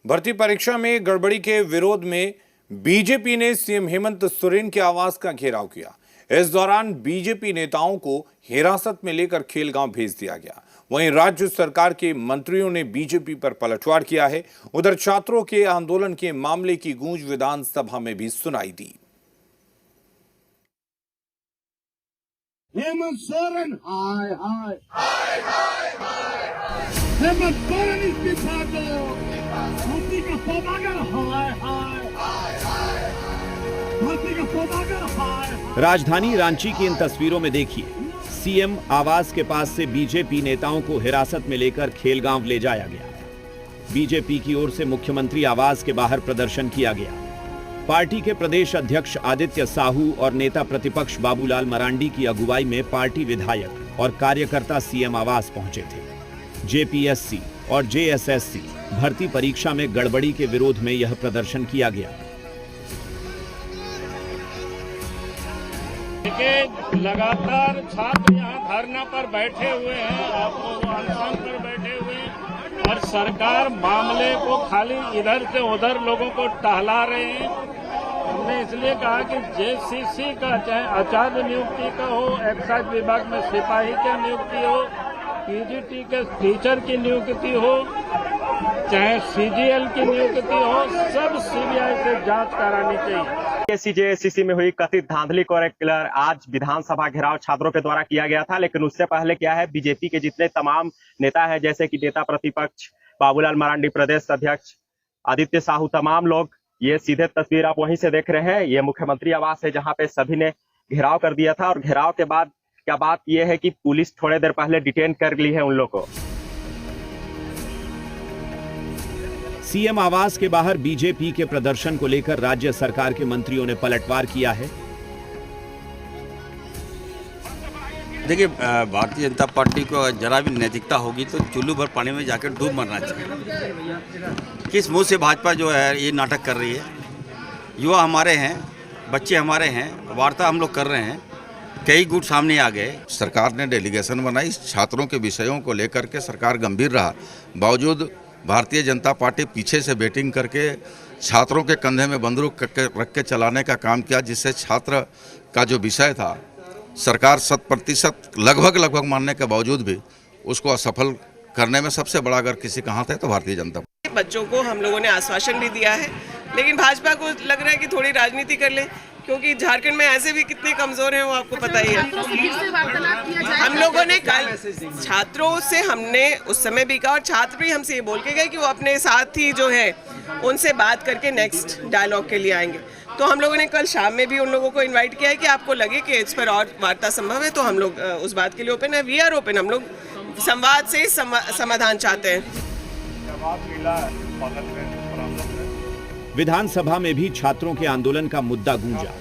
भर्ती परीक्षा में गड़बड़ी के विरोध में बीजेपी ने सीएम हेमंत सोरेन के आवास का घेराव किया। इस दौरान बीजेपी नेताओं को हिरासत में लेकर खेलगांव भेज दिया गया। वहीं राज्य सरकार के मंत्रियों ने बीजेपी पर पलटवार किया है। उधर छात्रों के आंदोलन के मामले की गूंज विधानसभा में भी सुनाई दी। हेमंत सोरेन हाय हाय हाय हाय हाय हेमंत सोरेन इस्तीफा दो, भर्ती का सौदागर हाय हाय हाय भर्ती का सौदागर हाय। राजधानी रांची की इन तस्वीरों में देखिए, सीएम आवास के पास से बीजेपी नेताओं को हिरासत में लेकर खेलगांव ले जाया गया। बीजेपी की ओर से मुख्यमंत्री आवास के बाहर प्रदर्शन किया गया। पार्टी के प्रदेश अध्यक्ष आदित्य साहू और नेता प्रतिपक्ष बाबूलाल मरांडी की अगुवाई में पार्टी विधायक और कार्यकर्ता सीएम आवास पहुंचे थे। जेपीएससी और जेएसएससी भर्ती परीक्षा में गड़बड़ी के विरोध में यह प्रदर्शन किया गया। लगातार छात्र यहाँ धरना पर बैठे हुए हैं, अनशन पर बैठे हुए हैं और सरकार मामले को खाली इधर से उधर लोगों को टहला रहे हैं। हमने इसलिए कहा कि जेसीसी का चाहे आचार्य नियुक्ति का हो, एक्साइज विभाग में सिपाही की नियुक्ति हो, पीजीटी के टीचर की नियुक्ति हो, चाहे सीजीएल की नियुक्ति हो, सब सीबीआई से जांच करानी चाहिए। जेसीसी में हुई कथित धांधली को लेकर आज विधानसभा घेराव छात्रों के द्वारा किया गया था, लेकिन उससे पहले क्या है, बीजेपी के जितने तमाम नेता है, जैसे कि नेता प्रतिपक्ष बाबूलाल मरांडी, प्रदेश अध्यक्ष आदित्य साहू, तमाम लोग, ये सीधे तस्वीर आप वहीं से देख रहे हैं। ये मुख्यमंत्री आवास है जहां पे सभी ने घेराव कर दिया था और घेराव के बाद क्या बात यह है कि पुलिस थोड़ी देर पहले डिटेन कर ली है उन लोगों को। सीएम आवास के बाहर बीजेपी के प्रदर्शन को लेकर राज्य सरकार के मंत्रियों ने पलटवार किया है। देखिए, भारतीय जनता पार्टी को जरा भी नैतिकता होगी तो चुल्लू भर पानी में जाकर डूब मरना चाहिए। किस मुंह से भाजपा जो है ये नाटक कर रही है? युवा हमारे हैं, बच्चे हमारे हैं, वार्ता हम लोग कर रहे हैं, कई गुट सामने आ गए। सरकार ने डेलीगेशन बनाई, छात्रों के विषयों को लेकर के सरकार गंभीर रहा, बावजूद भारतीय जनता पार्टी पीछे से बैटिंग करके छात्रों के कंधे में बंदूक रख के चलाने का काम किया, जिससे छात्र का जो विषय था सरकार 100% लगभग मानने के बावजूद भी उसको असफल करने में सबसे बड़ा अगर किसी का हाथ है तो भारतीय जनता पार्टी। बच्चों को हम लोगों ने आश्वासन भी दिया है, लेकिन भाजपा को लग रहा है कि थोड़ी राजनीति कर ले, क्योंकि झारखंड में ऐसे भी कितने कमजोर हैं वो आपको पता ही है। हम लोगों ने कल छात्रों से हमने उस समय भी कहा और छात्र भी हमसे ये बोल के गए कि वो अपने साथी जो है उनसे बात करके नेक्स्ट डायलॉग के लिए आएंगे। तो हम लोगों ने कल शाम में भी उन लोगों को इनवाइट किया है कि आपको लगे कि इस पर और वार्ता संभव है तो हम लोग उस बात के लिए ओपन है। वी आर ओपन, हम लोग संवाद से समाधान चाहते हैं। विधानसभा में भी छात्रों के आंदोलन का मुद्दा गूंजा।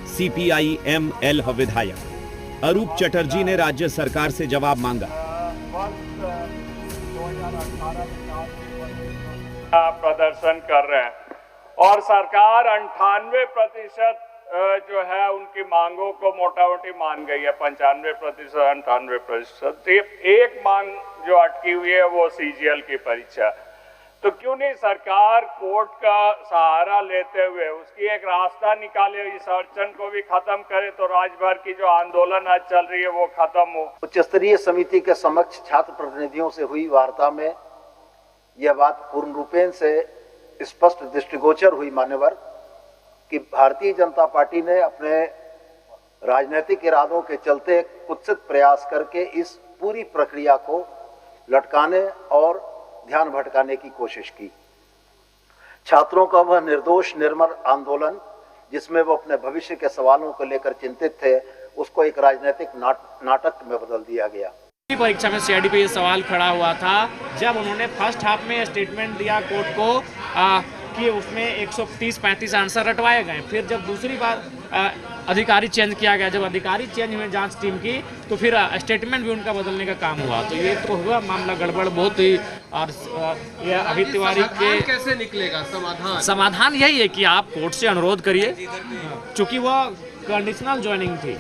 सीपीआई-एम-एल विधायक अरूप चटर्जी ने राज्य सरकार से जवाब मांगा। प्रदर्शन कर रहे हैं और सरकार 98% जो है उनकी मांगों को मोटा मोटी मान गई है। 95%, 98%। सिर्फ एक मांग जो अटकी हुई है वो सीजीएल की परीक्षा। तो क्यों नहीं सरकार कोर्ट का सहारा लेते हुए उसकी एक रास्ता निकाले, इस अड़चन को भी खत्म करे तो राज्यभर की जो आंदोलन आज चल रही है वो खत्म हो। उच्च स्तरीय समिति के समक्ष छात्र प्रतिनिधियों से हुई वार्ता में यह बात पूर्ण रूपेण से स्पष्ट दृष्टिगोचर हुई मान्यवर कि भारतीय जनता पार्टी ने अपने राजनीतिक इरादों के चलते कुत्सित प्रयास करके इस पूरी प्रक्रिया को लटकाने और ध्यान भटकाने की कोशिश की। छात्रों का वह निर्दोष निर्मल आंदोलन जिसमें वो अपने भविष्य के सवालों को लेकर चिंतित थे, उसको एक राजनीतिक नाटक में बदल दिया गया। परीक्षा में सीआईडी पे ये सवाल खड़ा हुआ था जब उन्होंने फर्स्ट हाफ में स्टेटमेंट दिया कोर्ट को कि उसमें 130-35 आंसर रटवाए गए। फिर जब दूसरी बार अधिकारी चेंज किया गया, जब अधिकारी चेंज हुए जांच टीम की, तो फिर स्टेटमेंट भी उनका बदलने का काम हुआ। तो ये तो हुआ मामला गड़बड़ बहुत ही। और ये अभी तिवारी के कैसे निकलेगा समाधान यही है कि आप कोर्ट से अनुरोध करिए, चूंकि वह कंडीशनल ज्वाइनिंग थी।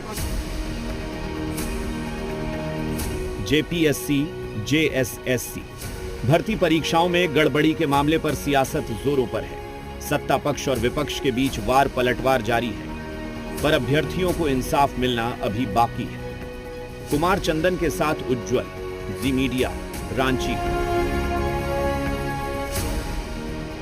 जेपीएससी, जेएसएससी भर्ती परीक्षाओं में गड़बड़ी के मामले पर सियासत जोरों पर है। सत्ता पक्ष और विपक्ष के बीच वार पलटवार जारी है, पर अभ्यर्थियों को इंसाफ मिलना अभी बाकी है। कुमार चंदन के साथ उज्जवल, जी मीडिया, रांची।